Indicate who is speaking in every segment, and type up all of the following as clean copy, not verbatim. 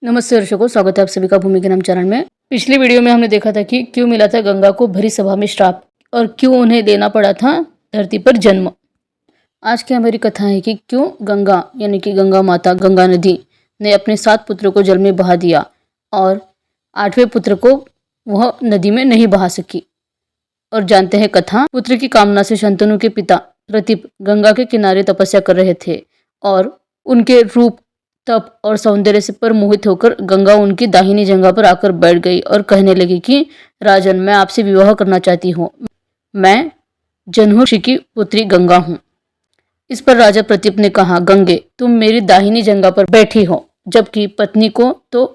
Speaker 1: नमस्ते दर्शकों, स्वागत है आप सभी का भूमि के नाम चैनल में। पिछली वीडियो में हमने देखा था कि क्यों मिला था गंगा को भरी सभा में श्राप और क्यों उन्हें देना पड़ा था धरती पर जन्म। आज की हमारी कथा है कि क्यों गंगा यानी कि गंगा माता, गंगा नदी ने अपने 7 पुत्रों को जल में बहा दिया और 8वें पुत्र को वह नदी में नहीं बहा सकी। और जानते हैं कथा। पुत्र की कामना से शंतनु के पिता प्रतीप गंगा के किनारे तपस्या कर रहे थे और उनके रूप, तप और सौंदर्य से पर मोहित होकर गंगा उनकी दाहिनी जंघा पर आकर बैठ गई और कहने लगी कि राजन, मैं आपसे विवाह करना चाहती हूँ। मैं जनहू ऋषि की पुत्री गंगा हूँ। इस पर राजा प्रतीप ने कहा, गंगे, तुम मेरी दाहिनी जंघा पर बैठी हो, जबकि पत्नी को तो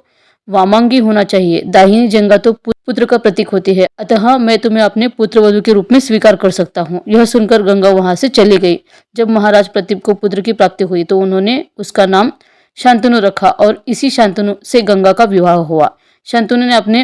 Speaker 1: वामांगी होना चाहिए। दाहिनी जंघा तो पुत्र का प्रतीक होती है, अतः मैं तुम्हें अपने पुत्र वधु के रूप में स्वीकार कर सकता हूँ। यह सुनकर गंगा वहां से चली गई। जब महाराज प्रतीप को पुत्र की प्राप्ति हुई तो उन्होंने उसका नाम शांतनु रखा और इसी शांतनु से गंगा का विवाह हुआ। शांतनु ने अपने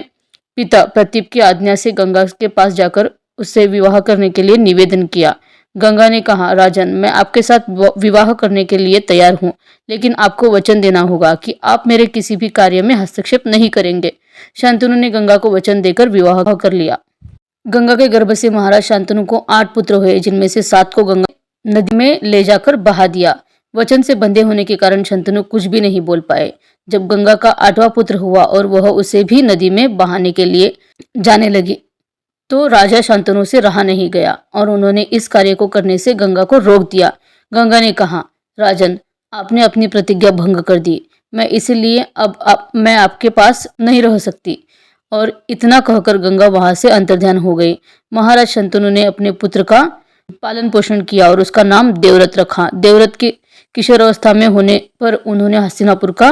Speaker 1: पिता प्रतीप की आज्ञा से गंगा के पास जाकर उससे विवाह करने के लिए निवेदन किया। गंगा ने कहा, राजन, मैं आपके साथ विवाह करने के लिए तैयार हूँ, लेकिन आपको वचन देना होगा कि आप मेरे किसी भी कार्य में हस्तक्षेप नहीं करेंगे। शांतनु ने गंगा को वचन देकर विवाह कर लिया। गंगा के गर्भ से महाराज शांतनु को 8 पुत्र हुए, जिनमें से 7 को गंगा नदी में ले जाकर बहा दिया। वचन से बंधे होने के कारण शंतनु कुछ भी नहीं बोल पाए। जब गंगा का 8वां पुत्र हुआ और वह उसे भी नदी में बहाने के लिए जाने लगी तो राजा शांतनु से रहा नहीं गया और उन्होंने इस कार्य को करने से गंगा को रोक दिया। गंगा ने कहा, राजन, आपने अपनी प्रतिज्ञा भंग कर दी। मैं इसलिए अब मैं आपके पास नहीं रह सकती। और इतना कहकर गंगा वहां से अंतर्ध्यान हो गई। महाराज शंतनु ने अपने पुत्र का पालन पोषण किया और उसका नाम देवव्रत रखा। देवव्रत की किशोरावस्था में होने पर उन्होंने हस्तिनापुर का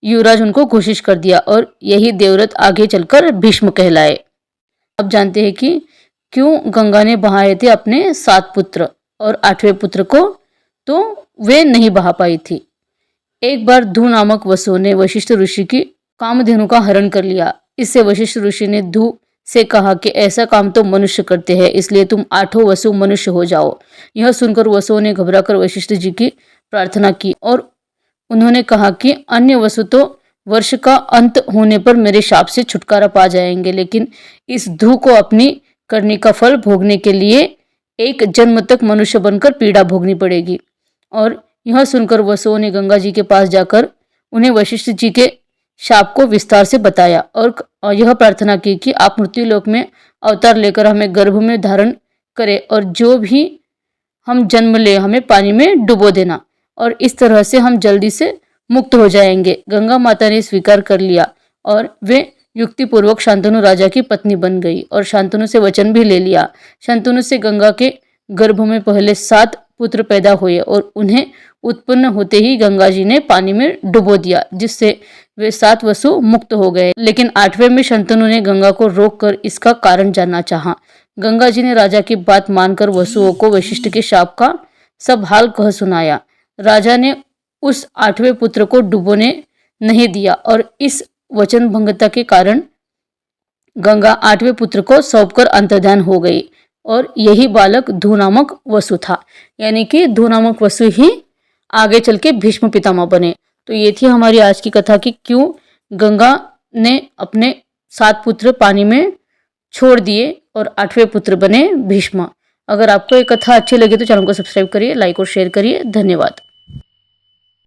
Speaker 1: युवराज उनको घोषित कर दिया और यही देवव्रत आगे चलकर भीष्म कहलाए। अब जानते हैं कि क्यों गंगा ने बहाए थे अपने 7 पुत्र और 8वें पुत्र को तो वे नहीं बहा पाई थी। एक बार धू नामक वसु ने वशिष्ठ ऋषि की कामधेनु का हरण कर लिया। इससे वशिष्ठ ऋषि ने धू से कहा कि ऐसा काम तो मनुष्य करते हैं, इसलिए तुम 8 वसु मनुष्य हो जाओ। यह सुनकर वसुओं ने घबराकर वशिष्ठ जी की प्रार्थना की और उन्होंने कहा कि अन्य वसु तो वर्ष का अंत होने पर मेरे शाप से छुटकारा पा जाएंगे, लेकिन इस धू को अपनी करनी का फल भोगने के लिए एक जन्म तक मनुष्य बनकर पीड़ा भोगनी पड़ेगी। और यह सुनकर वसुओं ने गंगा जी के पास जाकर उन्हें वशिष्ठ जी के शाप को विस्तार से बताया और यह प्रार्थना की कि आप मृत्युलोक में अवतार लेकर हमें गर्भ में धारण करें और जो भी हम जन्म ले हमें पानी में डुबो देना और इस तरह से हम जल्दी से मुक्त हो जाएंगे। गंगा माता ने स्वीकार कर लिया और वे युक्तिपूर्वक शांतनु राजा की पत्नी बन गई और शांतनु से वचन भी ले लिया। शांतनु से गंगा के गर्भ में पहले 7 पुत्र पैदा हुए और उन्हें उत्पन्न होते ही गंगा जी ने पानी में डुबो दिया, जिससे वे 7 वसु मुक्त हो गए। लेकिन 8वें में शांतनु ने गंगा को रोककर इसका कारण जानना चाहा। गंगा जी ने राजा की बात मानकर वसुओं को वशिष्ठ के शाप का सब हाल कह सुनाया। राजा ने उस 8वें पुत्र को डुबोने नहीं दिया और इस वचन भंगता के कारण गंगा 8वें पुत्र को सौंपकर अंतर्ध्यान हो गई और यही बालक धू नामक वसु था। यानी कि धू नामक वसु ही आगे चल के भीष्म पितामह बने। तो ये थी हमारी आज की कथा कि क्यों गंगा ने अपने 7 पुत्र पानी में छोड़ दिए और 8वें पुत्र बने भीष्म। अगर आपको ये कथा अच्छी लगी तो चैनल को सब्सक्राइब करिए, लाइक और शेयर करिए। धन्यवाद।